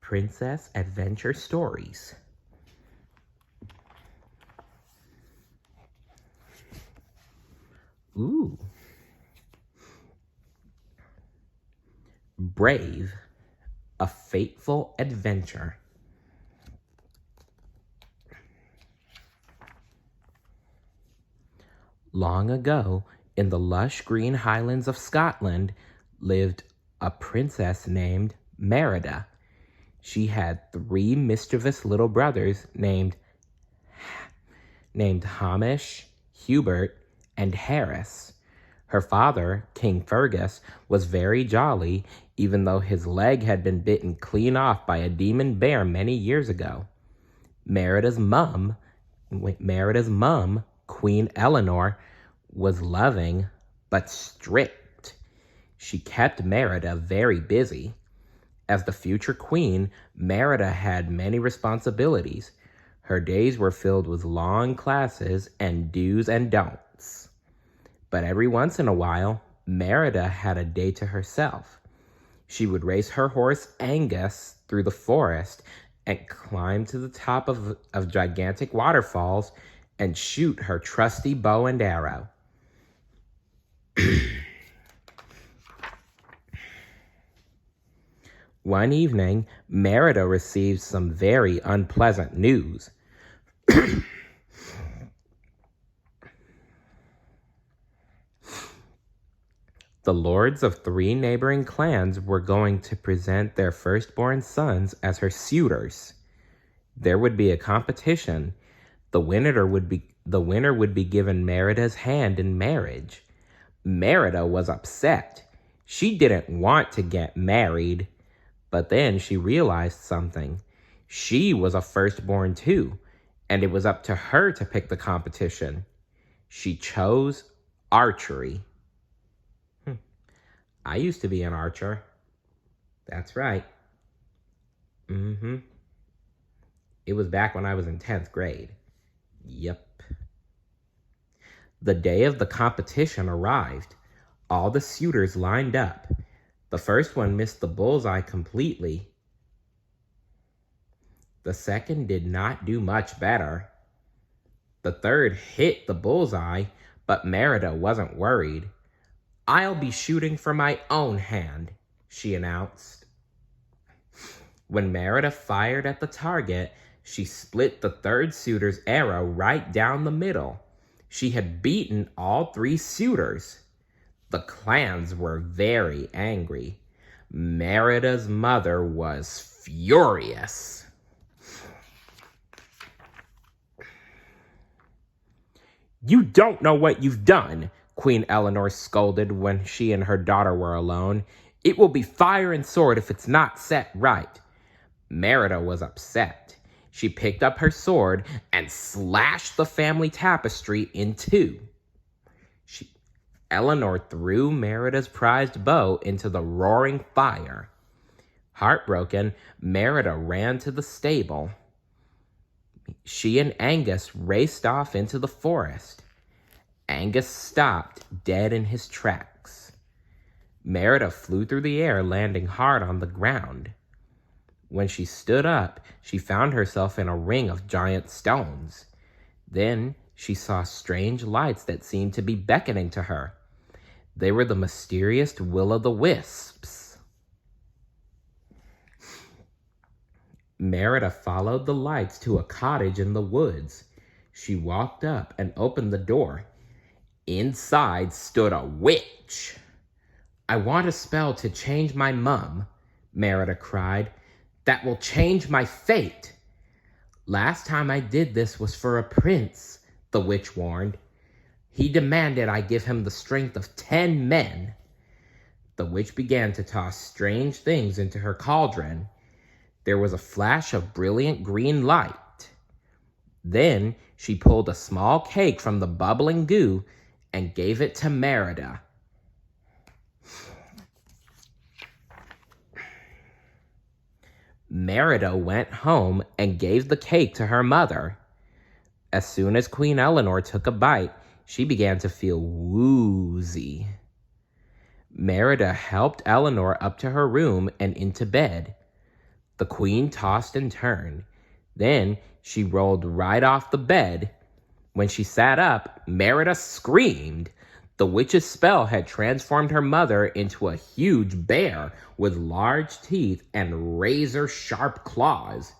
Princess Adventure Stories. Ooh. Brave, a Fateful Adventure. Long ago, in the lush green highlands of Scotland, lived a princess named Merida. She had 3 mischievous little brothers named Hamish, Hubert, and Harris. Her father, King Fergus, was very jolly, even though his leg had been bitten clean off by a demon bear many years ago. Merida's mum, Queen Eleanor, was loving but strict. She kept Merida very busy. As the future queen, Merida had many responsibilities. Her days were filled with long classes and do's and don'ts. But every once in a while, Merida had a day to herself. She would race her horse Angus through the forest and climb to the top of gigantic waterfalls and shoot her trusty bow and arrow. One evening, Merida received some very unpleasant news. The lords of 3 neighboring clans were going to present their firstborn sons as her suitors. There would be a competition. The winner would be given Merida's hand in marriage. Merida was upset. She didn't want to get married. But then she realized something. She was a firstborn too, and it was up to her to pick the competition. She chose archery. I used to be an archer. That's right. It was back when I was in 10th grade. Yep. The day of the competition arrived. All the suitors lined up. The first one missed the bullseye completely. The second did not do much better. The third hit the bullseye, but Merida wasn't worried. "I'll be shooting for my own hand," she announced. When Merida fired at the target, she split the third suitor's arrow right down the middle. She had beaten all 3 suitors. The clans were very angry. Merida's mother was furious. "You don't know what you've done," Queen Eleanor scolded when she and her daughter were alone. "It will be fire and sword if it's not set right." Merida was upset. She picked up her sword and slashed the family tapestry in 2. Eleanor threw Merida's prized bow into the roaring fire. Heartbroken, Merida ran to the stable. She and Angus raced off into the forest. Angus stopped dead in his tracks. Merida flew through the air, landing hard on the ground. When she stood up, she found herself in a ring of giant stones. Then she saw strange lights that seemed to be beckoning to her. They were the mysterious will-o'-the-wisps. Merida followed the lights to a cottage in the woods. She walked up and opened the door. Inside stood a witch. "I want a spell to change my mum," Merida cried. "That will change my fate." "Last time I did this was for a prince," the witch warned. "He demanded I give him the strength of 10 men. The witch began to toss strange things into her cauldron. There was a flash of brilliant green light. Then she pulled a small cake from the bubbling goo and gave it to Merida. Merida went home and gave the cake to her mother. As soon as Queen Eleanor took a bite, she began to feel woozy. Merida helped Eleanor up to her room and into bed. The queen tossed and turned. Then she rolled right off the bed. When she sat up, Merida screamed. The witch's spell had transformed her mother into a huge bear with large teeth and razor-sharp claws.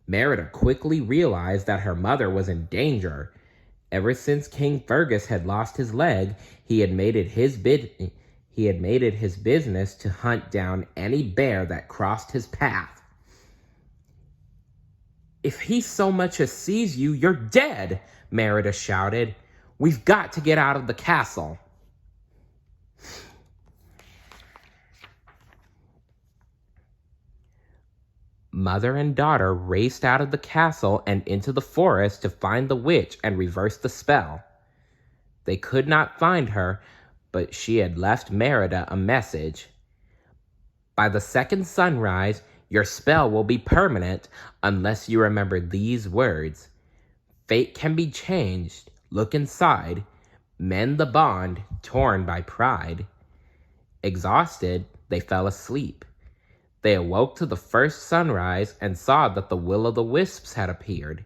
Merida quickly realized that her mother was in danger. Ever since King Fergus had lost his leg, he had made it his business to hunt down any bear that crossed his path. "If he so much as sees you, you're dead," Merida shouted. "We've got to get out of the castle." Mother and daughter raced out of the castle and into the forest to find the witch and reverse the spell. They could not find her, but she had left Merida a message. "By the second sunrise, your spell will be permanent unless you remember these words. Fate can be changed. Look inside. Mend the bond torn by pride." Exhausted, they fell asleep. They awoke to the first sunrise and saw that the will-o'-the-wisps had appeared.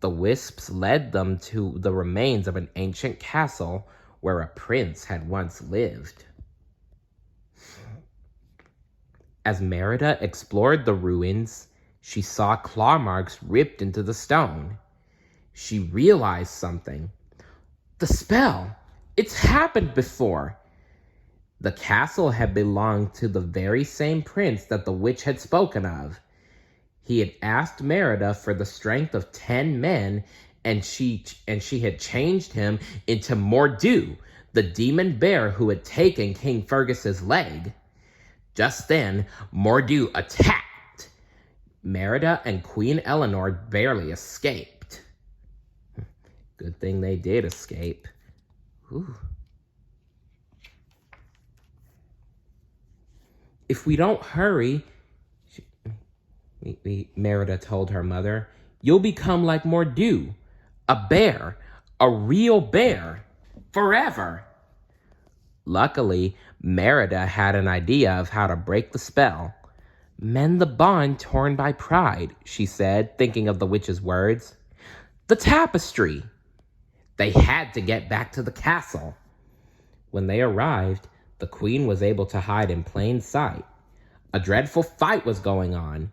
The wisps led them to the remains of an ancient castle where a prince had once lived. As Merida explored the ruins, she saw claw marks ripped into the stone. She realized something. The spell! It's happened before! The castle had belonged to the very same prince that the witch had spoken of. He had asked Merida for the strength of 10 men, and she had changed him into Mordu, the demon bear who had taken King Fergus's leg. Just then, Mordu attacked. Merida and Queen Eleanor barely escaped. Good thing they did escape. Whew. "If we don't hurry," Merida told her mother, "you'll become like Mordu, a bear, a real bear, forever." Luckily, Merida had an idea of how to break the spell. "Mend the bond torn by pride," she said, thinking of the witch's words. "The tapestry!" They had to get back to the castle. When they arrived, the queen was able to hide in plain sight. A dreadful fight was going on.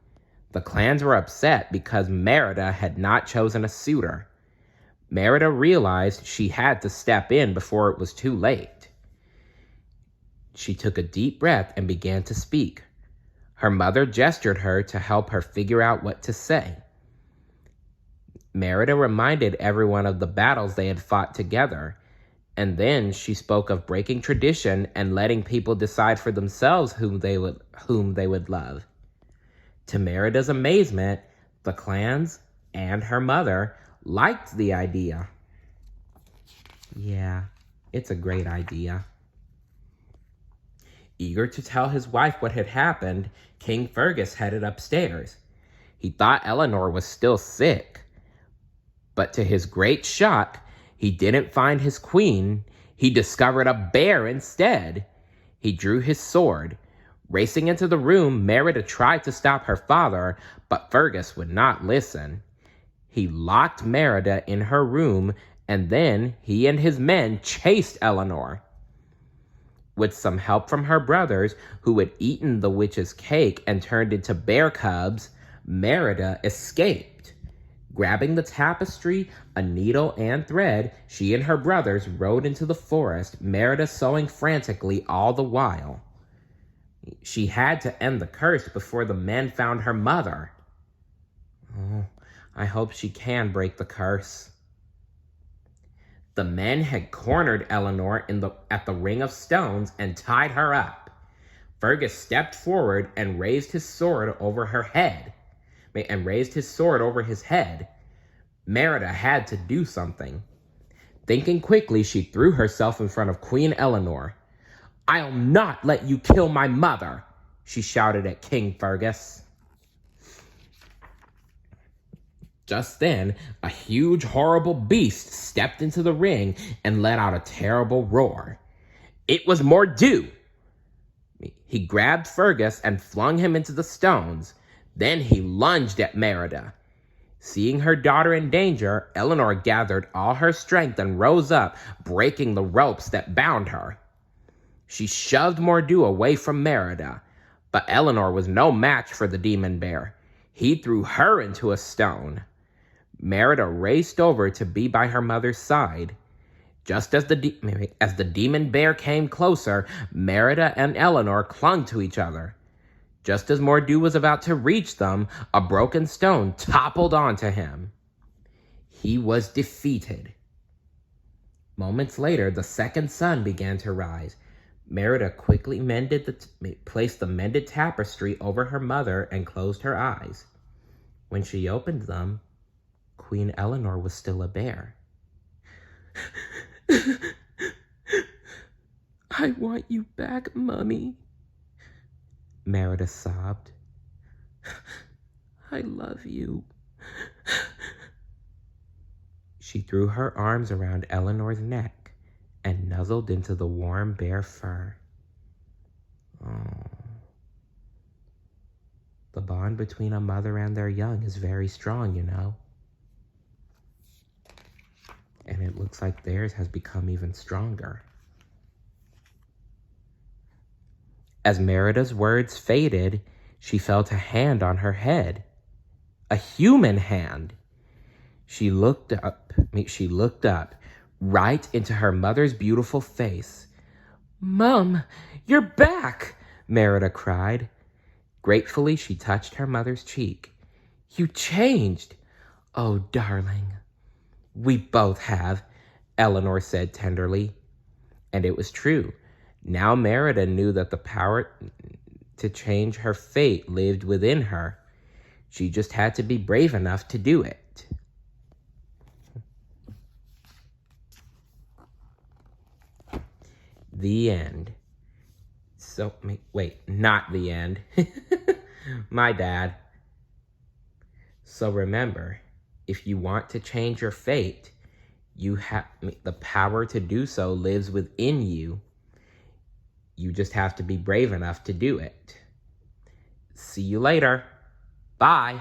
The clans were upset because Merida had not chosen a suitor. Merida realized she had to step in before it was too late. She took a deep breath and began to speak. Her mother gestured her to help her figure out what to say. Merida reminded everyone of the battles they had fought together, and then she spoke of breaking tradition and letting people decide for themselves whom they would love. To Merida's amazement, the clans and her mother liked the idea. Yeah, it's a great idea. Eager to tell his wife what had happened, King Fergus headed upstairs. He thought Eleanor was still sick. But to his great shock, he didn't find his queen. He discovered a bear instead. He drew his sword. Racing into the room, Merida tried to stop her father, but Fergus would not listen. He locked Merida in her room, and then he and his men chased Eleanor. With some help from her brothers, who had eaten the witch's cake and turned into bear cubs, Merida escaped. Grabbing the tapestry, a needle, and thread, she and her brothers rode into the forest, Merida sewing frantically all the while. She had to end the curse before the men found her mother. Oh, I hope she can break the curse. The men had cornered Eleanor at the ring of stones and tied her up. Fergus stepped forward and raised his sword over his head. Merida had to do something. Thinking quickly, she threw herself in front of Queen Eleanor. "I'll not let you kill my mother," she shouted at King Fergus. Just then, a huge, horrible beast stepped into the ring and let out a terrible roar. It was Mordu. He grabbed Fergus and flung him into the stones. Then he lunged at Merida. Seeing her daughter in danger, Eleanor gathered all her strength and rose up, breaking the ropes that bound her. She shoved Mor'du away from Merida, but Eleanor was no match for the demon bear. He threw her into a stone. Merida raced over to be by her mother's side. Just as the demon bear came closer, Merida and Eleanor clung to each other. Just as Mor'du was about to reach them, a broken stone toppled onto him. He was defeated. Moments later, the second sun began to rise. Merida quickly placed the mended tapestry over her mother and closed her eyes. When she opened them, Queen Eleanor was still a bear. "I want you back, Mummy," Merida sobbed. "I love you." She threw her arms around Eleanor's neck and nuzzled into the warm bear fur. Oh. The bond between a mother and their young is very strong, you know. And it looks like theirs has become even stronger. As Merida's words faded, she felt a hand on her head. A human hand. She looked up, right into her mother's beautiful face. "Mom, you're back!" Merida cried. Gratefully, she touched her mother's cheek. "You changed." "Oh, darling. We both have," Eleanor said tenderly. And it was true. Now Merida knew that the power to change her fate lived within her. She just had to be brave enough to do it. The end. So, wait, not the end. My bad. So remember, if you want to change your fate, you have the power to do so lives within you. You just have to be brave enough to do it. See you later. Bye.